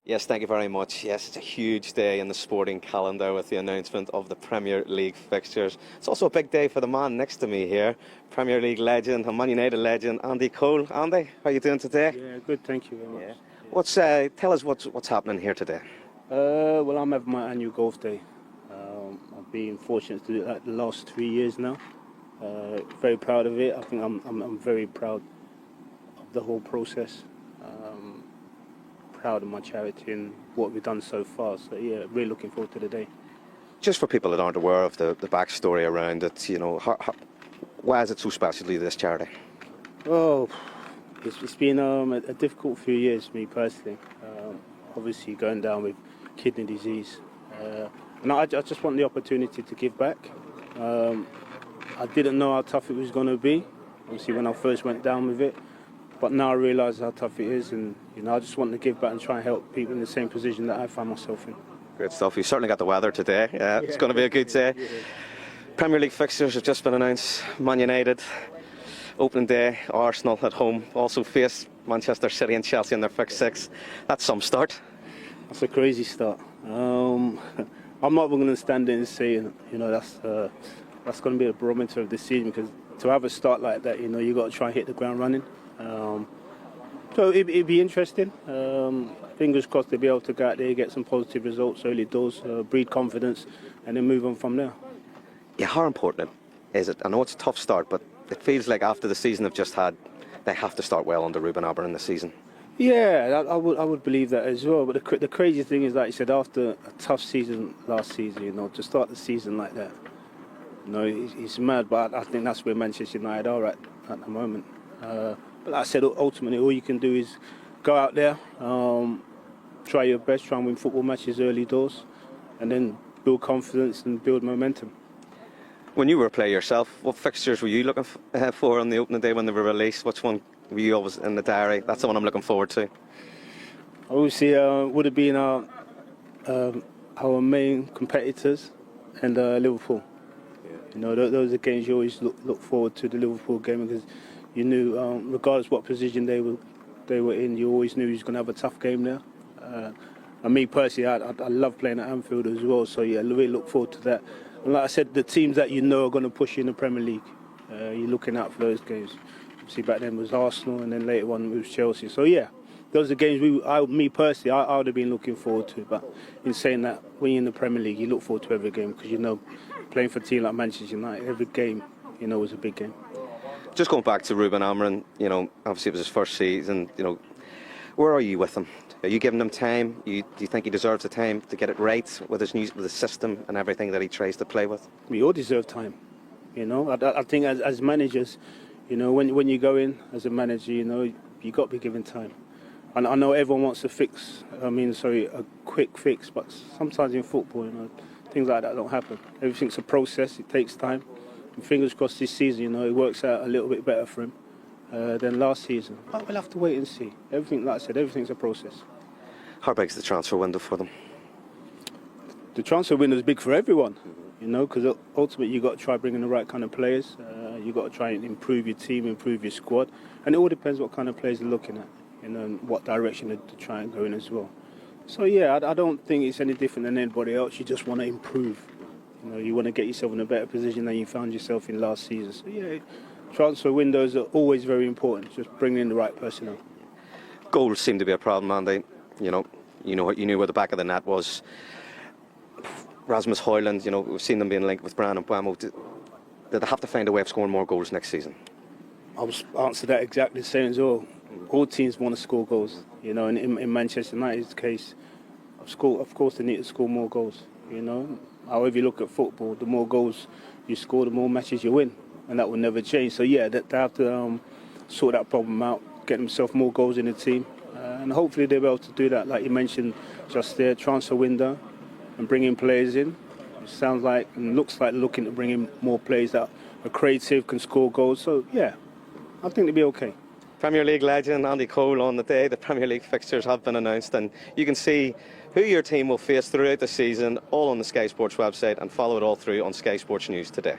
Yes, thank you very much. Yes, it's a huge day in the sporting calendar with the announcement of the Premier League fixtures. It's also a big day for the man next to me here, Premier League legend and Man United legend, Andy Cole. Andy, how are you doing today? Yeah, good, thank you very much. Tell us what's happening here today. Well, I'm having my annual golf day. I've been fortunate to do that the last 3 years now. Very proud of it. I think I'm very proud of the whole process. Proud of my charity and what we've done so far. So yeah, really looking forward to the day. Just for people that aren't aware of the backstory around it, why is it so special to this charity? Oh, it's been a difficult few years for me personally. Obviously going down with kidney disease. And I just want the opportunity to give back. I didn't know how tough it was going to be, obviously when I first went down with it. But now I realise how tough it is, and I just want to give back and try and help people in the same position that I found myself in. Great stuff. You certainly got the weather today. It's going to be a good day. Yeah. Premier League fixtures have just been announced. Man United, opening day. Arsenal at home. Also face Manchester City and Chelsea in their fixed six. That's some start. That's a crazy start. I'm not even going to stand there and say, that's going to be a barometer of the season, because to have a start like that, you got to try and hit the ground running. So it'd be interesting. Fingers crossed they'll be able to go out there, get some positive results early doors, breed confidence, and then move on from there. Yeah, how important is it? I know it's a tough start, but it feels like after the season they've just had, they have to start well under Ruben Amorim this season. Yeah, I would believe that as well. But the crazy thing is, like you said, after a tough season last season, to start the season like that, it's mad. But I think that's where Manchester United are at the moment. But like I said, ultimately all you can do is go out there, try your best, try and win football matches early doors, and then build confidence and build momentum. When you were a player yourself, what fixtures were you looking for on the opening day when they were released? Which one were you always in the diary? That's the one I'm looking forward to. Obviously, would have been our main competitors and Liverpool. Those are games you always look forward to, the Liverpool game, because you knew, regardless what position they were in, you always knew you was going to have a tough game there. And me personally, I love playing at Anfield as well, so yeah, I really look forward to that. And like I said, the teams that are going to push you in the Premier League, you're looking out for those games. Obviously back then was Arsenal, and then later on it was Chelsea. So yeah, those are games me personally, I would have been looking forward to. But in saying that, when you're in the Premier League, you look forward to every game, because playing for a team like Manchester United, every game, was a big game. Just going back to Ruben Amorim, obviously it was his first season. Where are you with him? Are you giving him time? Do you think he deserves the time to get it right with his system and everything that he tries to play with? We all deserve time. I think as managers, when you go in as a manager, you got to be given time. And I know everyone wants a quick fix, but sometimes in football, things like that don't happen. Everything's a process. It takes time. And fingers crossed this season, it works out a little bit better for him than last season. But we'll have to wait and see. Everything, like I said, everything's a process. How big's the transfer window for them? The transfer window is big for everyone, because ultimately you've got to try bringing the right kind of players. You've got to try and improve your team, improve your squad. And it all depends what kind of players you're looking at, and what direction to try and go in as well. So yeah, I don't think it's any different than anybody else. You just want to improve. You want to get yourself in a better position than you found yourself in last season. So yeah, transfer windows are always very important. Just bringing in the right personnel. Goals seem to be a problem, Andy. You knew where the back of the net was. Rasmus Højlund, we've seen them being linked with Bryan Mbeumo. Did they have to find a way of scoring more goals next season? I would answer that exactly the same as all. All teams want to score goals. And in Manchester United's case, of course they need to score more goals. However you look at football, the more goals you score, the more matches you win, and that will never change. So yeah, they have to sort that problem out, get themselves more goals in the team, and hopefully they'll be able to do that. Like you mentioned just there, transfer window, and bringing players in. It sounds like and looks like looking to bring in more players that are creative, can score goals. So yeah, I think they'll be okay. Premier League legend Andy Cole on the day the Premier League fixtures have been announced, and you can see who your team will face throughout the season all on the Sky Sports website, and follow it all through on Sky Sports News today.